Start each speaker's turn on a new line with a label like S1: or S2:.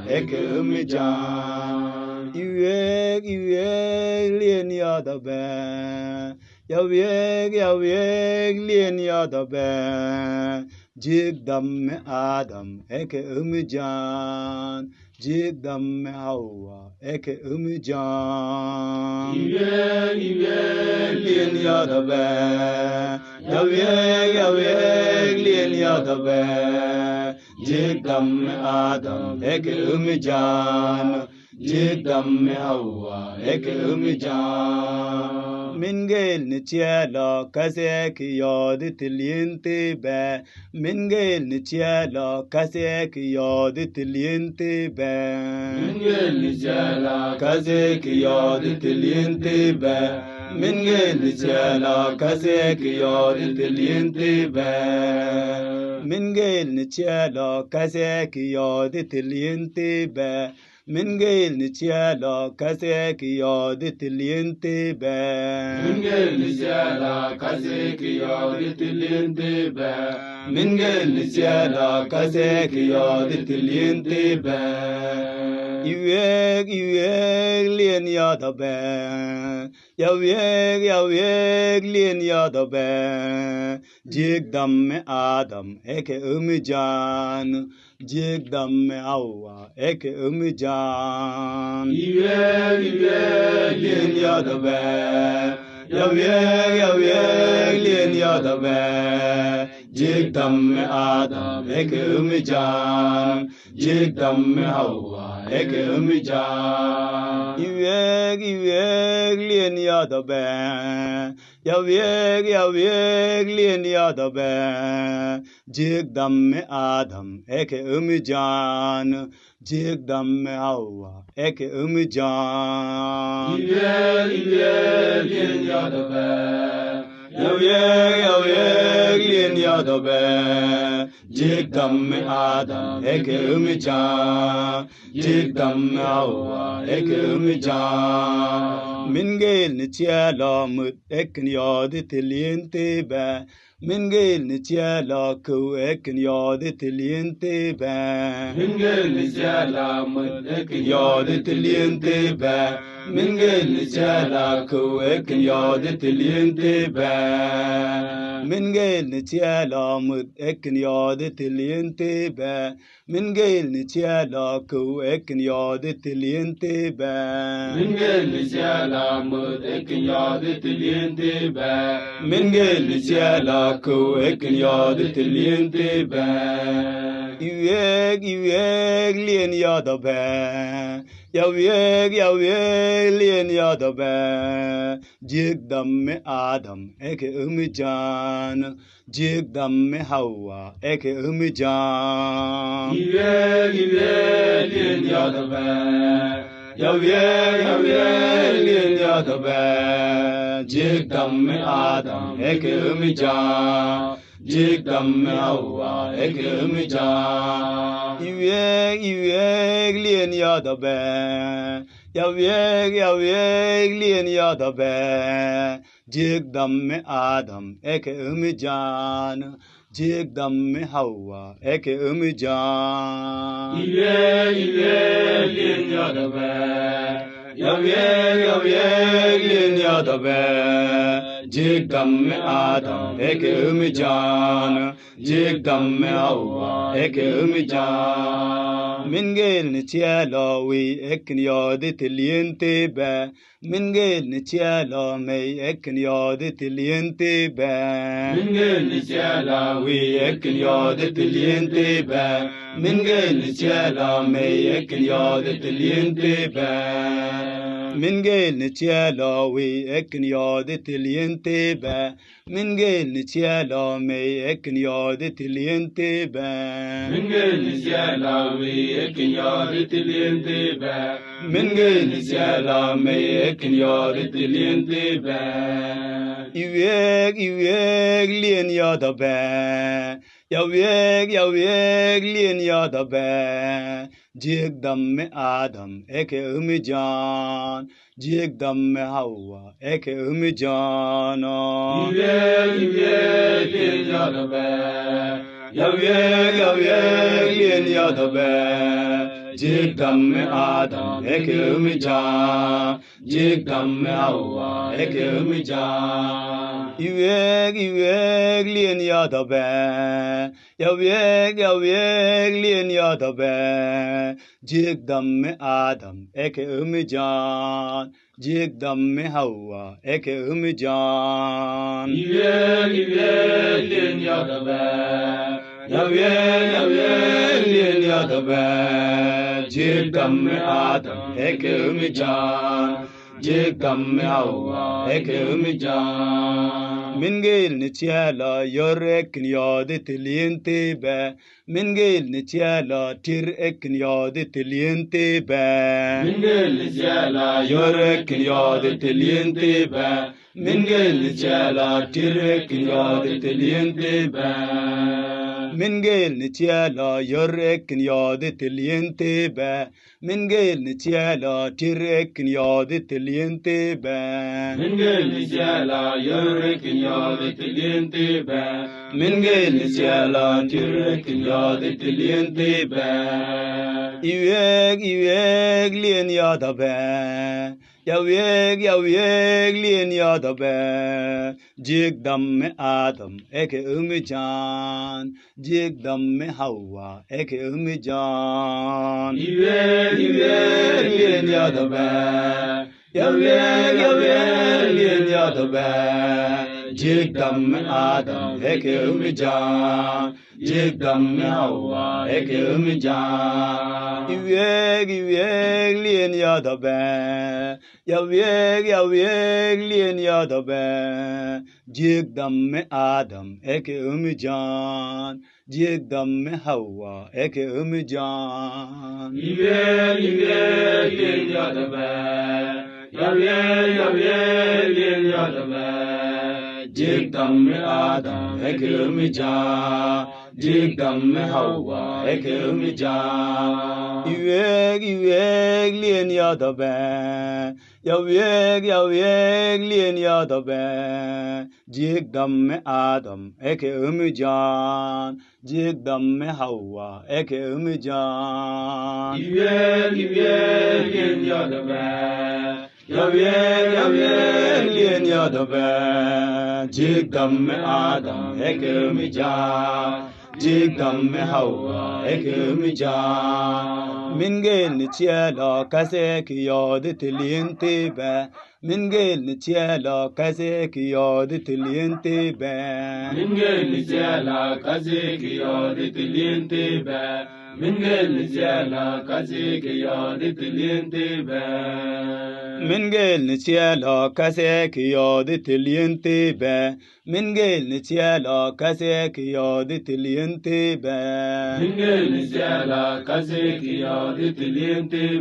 S1: eke umijan. Iweg lien yadabe. Yaweg lien yadabe. Jigdam me Adam eke umijan. Jigdam me Hawa eke umijan. Iweg lien yadabe. Yaweg lien yadabe. Jigdam me Adam eke umijan. Jigdam me Hawa eke umijan. Min gel ni tiela kasek yod tilyente be. Min gel ni tiela kasek yod tilyente be. Min gel ni tiela kasek yod tilyente be. Min gel ni tiela kasek yod tilyente be. Min gel ni tiela kasek yod tilyente be. Min gel ni tiela kasek yod tilyente be. Min gel ni tiela kasek yod tilyente be. Min gel ni tiela kasek yod tilyente be. Iweg lien yadabe. Yaweg lien yadabe. Jigdam me Adam eke umijan. Jigdam me Hawa eke umijan. Iweg lien yadabe. Yaweg lien yadabe. Jigdam me Adam eke umijan. Jigdam me Hawa eke umijan. Iweg lien yadabe. Yaweg lien yadabe. Jigdam me Adam eke umijan. Jigdam me Hawa eke umijan. Iweg lien yadabe. Yaweg lien yadabe. Jigdam me Adam eke umijan. Jigdam me Hawa eke umijan. Min gel ni tiela mut ekin yod tilyente be. Min gel ni tiela ku ekin yod tilyente be. Min gel ni tiela mut ekin yod tilyente be. Min gel ni tiela ku ekin yod tilyente be. Min gel ni tiela mut ekin yod tilyente be. Min gel ni tiela ku ekin yod tilyente be. Min gel ni tiela mut ekin yod tilyente be. Min gel ni tiela ku ekin yod tilyente be. Iweg lien yadabe. Yaweg lien yadabe. Jigdam me Adam eke umijan. Jigdam me Hawa eke umijan. Iweg lien yadabe. Yaweg lien yadabe. Jigdam me Adam eke umijan. Jigdam me Hawa eke umijan. Iweg lien yadabe. Yaweg lien yadabe. Jigdam me Adam eke umijan. Jigdam me Hawa eke umijan. Iweg lien yadabe. Yaweg lien yadabe. Jigdam me Adam eke umijan. Jigdam me Hawa eke umijan. Min gel ni tiela wi ekin yod tilyente be. Min gel ni tiela me ekin yod tilyente be. Min gel ni tiela wi ekin yod tilyente be. Min gel ni tiela me ekin yod tilyente be. Min gel ni tiela wi ekin yod tilyente be. Min gel ni tiela me ekin yod tilyente be. Min gel ni tiela wi ekin yod tilyente be. Min gel ni tiela me ekin yod tilyente be. Iweg lien yadabe. Yaweg lien yadabe. Jigdam me Adam eke umijan. Jigdam me Hawa eke umijan. Iweg lien yadabe. Yaweg lien yadabe. جيك دم آدم هيك مجان جيك دم حواء هيك مجان يويك لين يا دبا يويك لين يا دبا جيك دم آدم هيك مجان جيك دم حواء هيك مجان يويك لين يا دبا يويك لين يا دبا جيك دم آدم هيك مجان جيك دم حواء هيك مجان من قيل نتيالا يرك نيادة الينتبه من قيل نتيالا ترك نيادة الينتبه من قيل نتيالا يرك نيادة الينتبه من قيل نتيالا ترك نيادة الينتبه من قيل نتيالا يرك نيادة الينتبه من قيل نتيالا ترك نيادة الينتبه من قيل نتيالا يرك نيادة الينتبه من قيل نتيالا ترك نيادة الينتبه يويك لين يا دبا يويك لين يا دبا جيك دم آدم هيك مجان جيك دم حواء هيك مجان يويك لين يا دبا يويك لين يا دبا جيك دم آدم هيك مجان جيك دم حواء هيك مجان يويك لين يا دبا يويك لين يا دبا جيك دم آدم هيك مجان جيك دم حواء هيك مجان يويك لين يا دبا يويك لين يا دبا جيك دم آدم هيك مجان جيك دم حواء هيك مجان يويك لين يا دبا يويك لين يا دبا جيك دم آدم هيك مجان جيك دم حواء هيك مجان يويك لين يا دبا يويك لين يا دبا جيك دم آدم هيك مجان جيك دم حواء هيك مجان من قيل نتيالا كسيك يادة الينتبه من قيل نتيالا كسيك يادة الينتبه من قيل نتيالا كسيك يادة الينتبه من قيل نتيالا كسيك يادة الينتبه من قيل نتيالا كسيك يادة الينتبه من قيل نتيالا كسيك يادة الينتبه من قيل نتيالا كسيك يادة الينتبه